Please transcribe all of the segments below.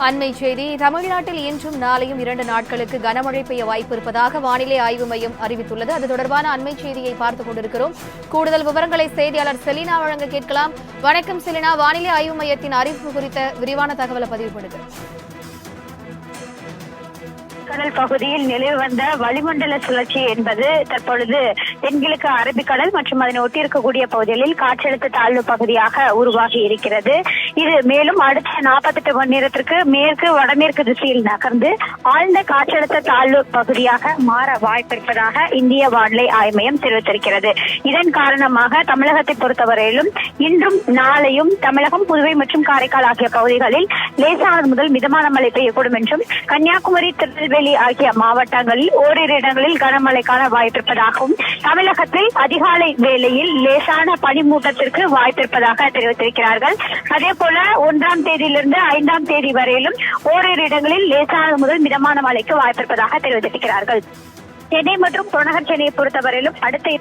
அண்மை செய்தி. தமிழ்நாட்டில் இன்றும் நாளையும் 2 நாட்களுக்கு கனமழை பெய்ய வாய்ப்பு இருப்பதாக வானிலை ஆய்வு மையம் அறிவித்துள்ளது. அது தொடர்பான அண்மை செய்தியை பார்த்துக் கொண்டிருக்கிறோம். கூடுதல் விவரங்களை செய்தியாளர் செலினா வழங்க கேட்கலாம். வணக்கம் செலினா, வானிலை ஆய்வு மையத்தின் அறிவிப்பு குறித்த விரிவான தகவலை பதிவு பண்ணுங்க. கடல் பகுதியில் நிலவி வந்த வளிமண்டல சுழற்சி என்பது தற்பொழுது தென்கிழக்கு அரபிக்கடல் மற்றும் அதனை ஒட்டியிருக்கக்கூடிய பகுதிகளில் காற்றழுத்த தாழ்வு பகுதியாக உருவாகி இருக்கிறது. இது மேலும் அடுத்த 48 மணி நேரத்திற்கு மேற்கு வடமேற்கு திசையில் நகர்ந்து ஆழ்ந்த காற்றழுத்த தாழ்வு பகுதியாக மாற வாய்ப்பிருப்பதாக இந்திய வானிலை ஆய்வு மையம் தெரிவித்திருக்கிறது. இதன் காரணமாக தமிழகத்தை பொறுத்தவரையிலும் இன்றும் நாளையும் தமிழகம், புதுவை மற்றும் காரைக்கால் ஆகிய பகுதிகளில் லேசானது முதல் மிதமான மழை பெய்யக்கூடும் என்றும், கன்னியாகுமரி, திருநெல்வேலி ஆகிய மாவட்டங்களில் ஓரிரு இடங்களில் கனமழைக்கான வாய்ப்பிருப்பதாகவும், தமிழகத்தில் அதிகாலை வேளையில் லேசான பனிமூட்டத்திற்கு வாய்ப்பிருப்பதாக தெரிவித்திருக்கிறார்கள். அதே போல 1ஆம் தேதியிலிருந்து 5ஆம் தேதி வரையிலும் ஓரிரு இடங்களில் லேசானது முதல் மிதமான மழைக்கு வாய்ப்பிருப்பதாக தெரிவித்திருக்கிறார்கள். சென்னை மற்றும் புறநகர் சென்னையை பொறுத்தவரையிலும் அடுத்த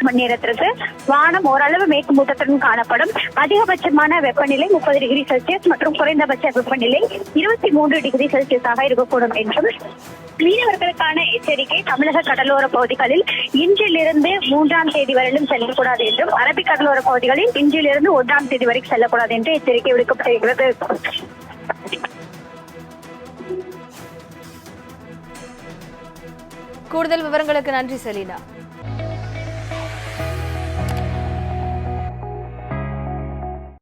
மணி நேரத்திற்கு வானம் ஓரளவு மேகமூட்டத்துடன் காணப்படும். அதிகபட்சமான வெப்பநிலை 30 டிகிரி செல்சியஸ் மற்றும் குறைந்தபட்ச வெப்பநிலை 23 டிகிரி செல்சியஸாக இருக்கக்கூடும் என்றும், மீனவர்களுக்கான எச்சரிக்கை தமிழக கடலோர பகுதிகளில் இன்றிலிருந்து 3ஆம் தேதி வரையிலும் செல்லக்கூடாது என்றும், அரபிக் கடலோர பகுதிகளில் இன்றிலிருந்து 1ஆம் தேதி வரை செல்லக்கூடாது என்று எச்சரிக்கை விடுக்கப்பட்டிருக்கிறது. கூடுதல் விவரங்களுக்கு நன்றி செலினா.